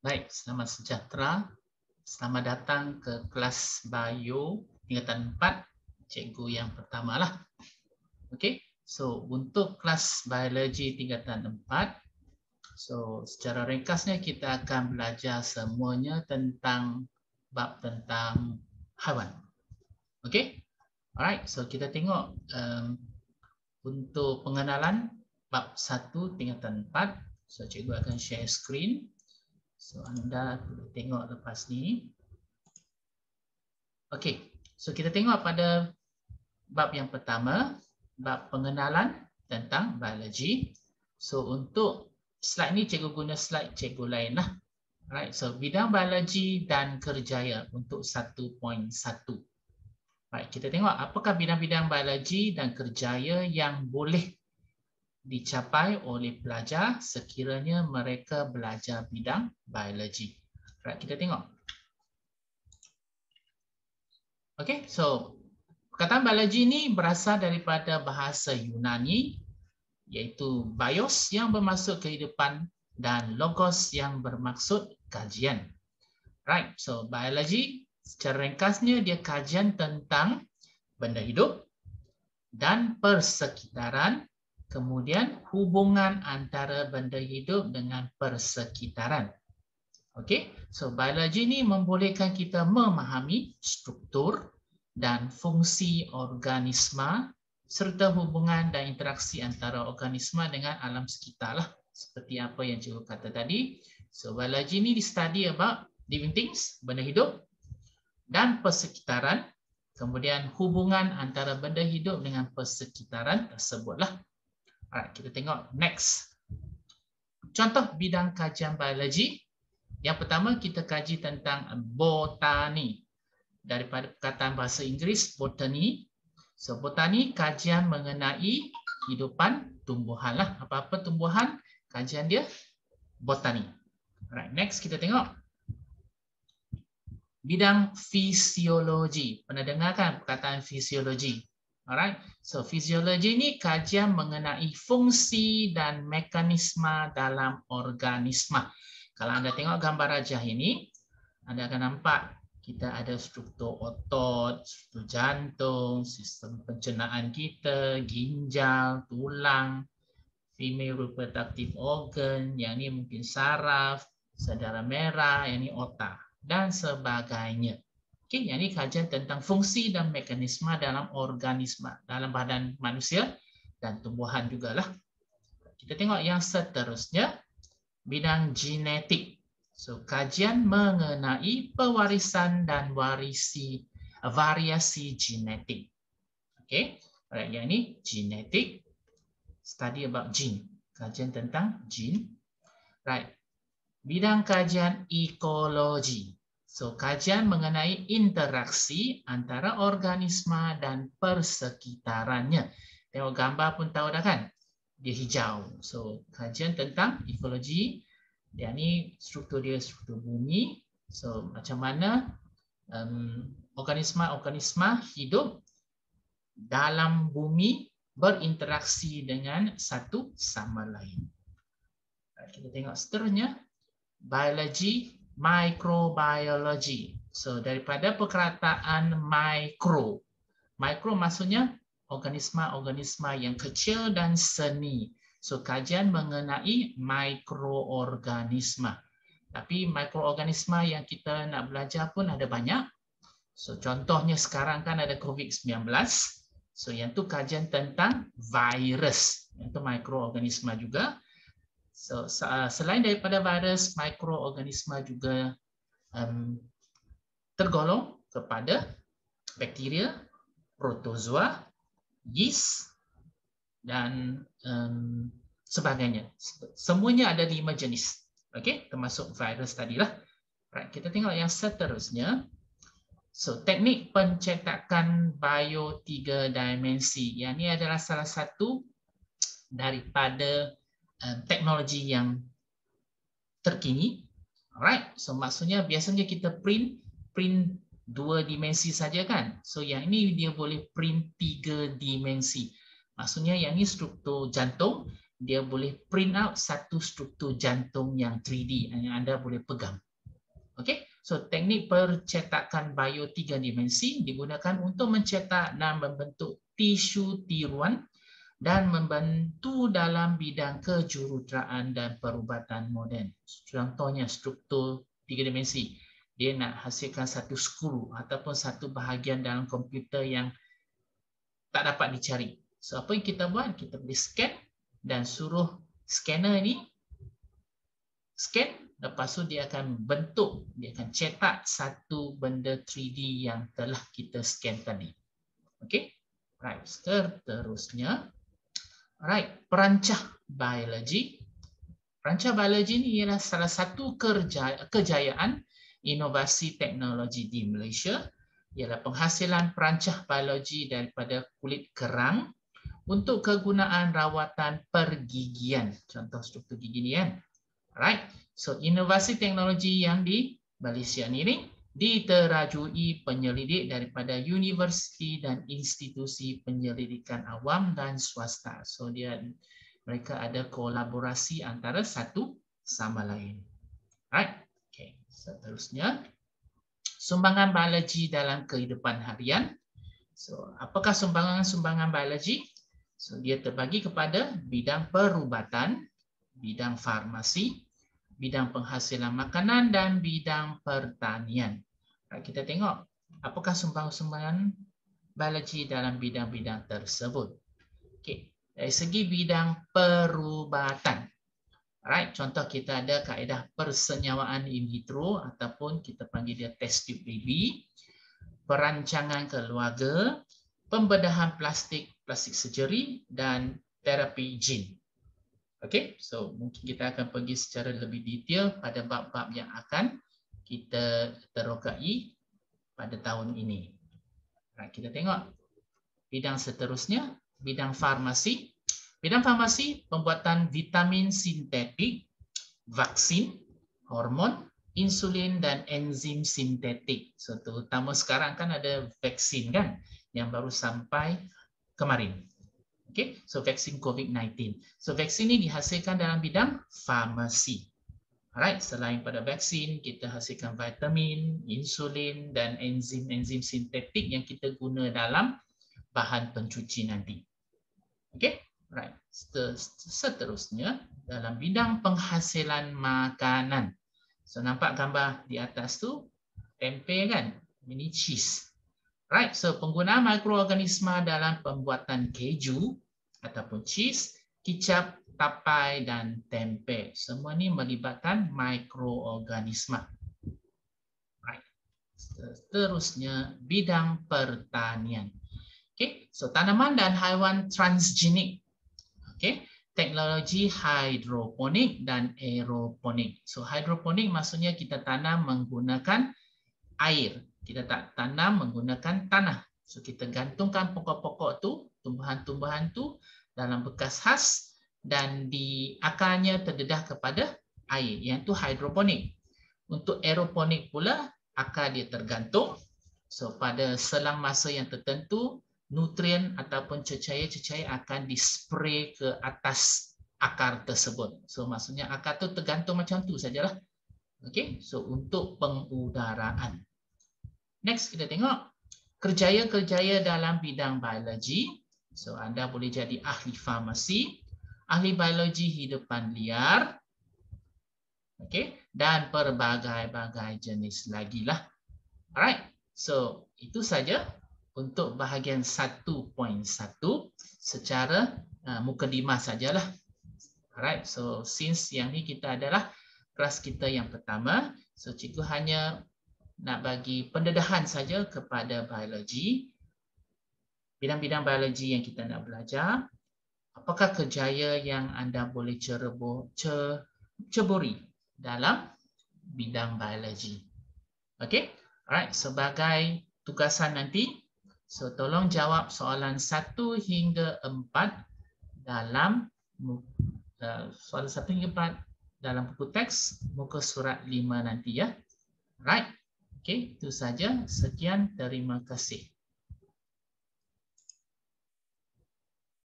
Baik, selamat sejahtera. Selamat datang ke kelas Bio tingkatan 4, cikgu yang pertama lah. Okey, so untuk kelas Biologi tingkatan 4, so secara ringkasnya kita akan belajar semuanya tentang bab tentang haiwan. Okey, alright, so kita tengok untuk pengenalan bab 1 tingkatan 4, so cikgu akan share screen. So anda boleh tengok lepas ni. Okey, so kita tengok pada bab yang pertama, bab pengenalan tentang biologi. So untuk slide ni cikgu guna slide cikgu lain lah. Right, so bidang biologi dan kerjaya untuk 1.1. Right, kita tengok apakah bidang-bidang biologi dan kerjaya yang boleh dicapai oleh pelajar sekiranya mereka belajar bidang biologi. Right, kita tengok. Okay, so perkataan biologi ini berasal daripada bahasa Yunani iaitu bios yang bermaksud kehidupan dan logos yang bermaksud kajian. Right, so biologi secara ringkasnya dia kajian tentang benda hidup dan persekitaran, kemudian hubungan antara benda hidup dengan persekitaran. Okey, so biologi ini membolehkan kita memahami struktur dan fungsi organisma serta hubungan dan interaksi antara organisma dengan alam sekitar lah. Seperti apa yang cikgu kata tadi. So biologi ini di-study about living things, benda hidup dan persekitaran. Kemudian hubungan antara benda hidup dengan persekitaran tersebutlah. Alright, kita tengok next. Contoh bidang kajian biologi. Yang pertama kita kaji tentang botani. Daripada perkataan bahasa Inggeris botany. So botani kajian mengenai kehidupan tumbuhan lah. Apa-apa tumbuhan kajian dia botani. Alright, next kita tengok bidang fisiologi. Pernah dengar kan perkataan fisiologi? Alright, so fisiologi ini kajian mengenai fungsi dan mekanisme dalam organisma. Kalau anda tengok gambar rajah ini, anda akan nampak kita ada struktur otot, struktur jantung, sistem pencernaan kita, ginjal, tulang, female reproductive organ, yang ini mungkin saraf, saudara merah, yang ini otak, dan sebagainya. Okey, yang ini kajian tentang fungsi dan mekanisme dalam organisme, dalam badan manusia dan tumbuhan jugalah. Kita tengok yang seterusnya, bidang genetik. So, kajian mengenai pewarisan dan variasi genetik. Okey, alright, yang ini genetik, study about gene, kajian tentang gene. Right, bidang kajian ekologi. So, kajian mengenai interaksi antara organisma dan persekitarannya. Tengok gambar pun tahu dah kan? Dia hijau. So, kajian tentang ekologi. Dia ni struktur dia struktur bumi. So, macam mana organisma-organisma hidup dalam bumi berinteraksi dengan satu sama lain. Kita tengok seterusnya. Biologi, microbiology. So, daripada perkataan micro. Micro maksudnya organisma-organisma yang kecil dan seni. So, kajian mengenai mikroorganisma. Tapi mikroorganisma yang kita nak belajar pun ada banyak. So, contohnya sekarang kan ada COVID-19. So, yang tu kajian tentang virus. Yang tu mikroorganisma juga. So, selain daripada virus, mikroorganisma juga tergolong kepada bakteria, protozoa, yeast, dan sebagainya. Semuanya ada 5 jenis. Okey, termasuk virus tadilah. Right, kita tengok yang seterusnya. So, teknik pencetakan bio 3 dimensi. Yang ini adalah salah satu daripada teknologi yang terkini. Alright, so maksudnya biasanya kita print 2 dimensi saja kan. So yang ini dia boleh print 3 dimensi. Maksudnya yang ini struktur jantung, dia boleh print out satu struktur jantung yang 3D yang anda boleh pegang. Okey, so teknik percetakan bio 3 dimensi digunakan untuk mencetak dan membentuk tisu tiruan dan membantu dalam bidang kejuruteraan dan perubatan moden. Contohnya struktur 3 dimensi. Dia nak hasilkan satu skru ataupun satu bahagian dalam komputer yang tak dapat dicari. So apa yang kita buat? Kita boleh scan dan suruh scanner ini scan, lepas tu dia akan bentuk, dia akan cetak satu benda 3D yang telah kita scan tadi. Okey. Right, seterusnya. Right, perancah biologi. Perancah biologi ini ialah salah satu kejayaan inovasi teknologi di Malaysia, ialah penghasilan perancah biologi daripada kulit kerang untuk kegunaan rawatan pergigian. Contoh struktur gigi ni kan. Right. So inovasi teknologi yang di Malaysia ini diterajui penyelidik daripada universiti dan institusi penyelidikan awam dan swasta. So mereka ada kolaborasi antara satu sama lain. Right. Okay. Seterusnya, sumbangan biologi dalam kehidupan harian. So apakah sumbangan biologi? So dia terbagi kepada bidang perubatan, bidang farmasi, bidang penghasilan makanan dan bidang pertanian. Kita tengok apakah sumbangan biologi dalam bidang-bidang tersebut. Okey, dari segi bidang perubatan. Alright, contoh kita ada kaedah persenyawaan in vitro ataupun kita panggil dia test tube baby, perancangan keluarga, pembedahan plastik surgery dan terapi gene. Okey, so mungkin kita akan pergi secara lebih detail pada bab-bab yang akan kita terokai pada tahun ini. Kita tengok bidang seterusnya, bidang farmasi. Bidang farmasi, pembuatan vitamin sintetik, vaksin, hormon, insulin dan enzim sintetik. So terutama sekarang kan ada vaksin kan yang baru sampai kemarin. Okay, so vaksin COVID-19. So vaksin ini dihasilkan dalam bidang farmasi. Alright, selain pada vaksin, kita hasilkan vitamin, insulin dan enzim-enzim sintetik yang kita guna dalam bahan pencuci nanti. Okay, right. Seterusnya dalam bidang penghasilan makanan. So nampak gambar di atas tu tempe kan, ini cheese. Right, so penggunaan mikroorganisma dalam pembuatan keju ataupun cheese, kicap, tapai dan tempe. Semua ini melibatkan mikroorganisma. Right. Seterusnya bidang pertanian. Okay, so tanaman dan haiwan transgenik. Okay, teknologi hidroponik dan aeroponik. So hidroponik maksudnya kita tanam menggunakan air. Kita tak tanam menggunakan tanah. So kita gantungkan pokok-pokok tu, tumbuhan-tumbuhan tu dalam bekas khas dan di akarnya terdedah kepada air. Yang tu hidroponik. Untuk aeroponik pula, akar dia tergantung. So pada selang masa yang tertentu, nutrien ataupun cecair-cecair akan dispray ke atas akar tersebut. So maksudnya akar tu tergantung macam tu sajalah. Okey, so untuk pengudaraan. Next kita tengok kerjaya-kerjaya dalam bidang biologi. So anda boleh jadi ahli farmasi, ahli biologi hidupan liar, okey, dan pelbagai-bagai jenis lagi lah. Alright, so itu saja untuk bahagian 1.1 secara mukadimah sajalah. Alright, so since yang ni kita adalah kelas kita yang pertama, so cikgu hanya nak bagi pendedahan saja kepada biologi, bidang-bidang biologi yang kita nak belajar, apakah kejayaan yang anda boleh ceburi dalam bidang biologi. Okey, alright, sebagai tugasan nanti, so tolong jawab soalan 1 hingga 4 dalam soalan 1 hingga 4 dalam buku teks muka surat 5 nanti ya. Right. Okey, itu saja. Sekian, terima kasih.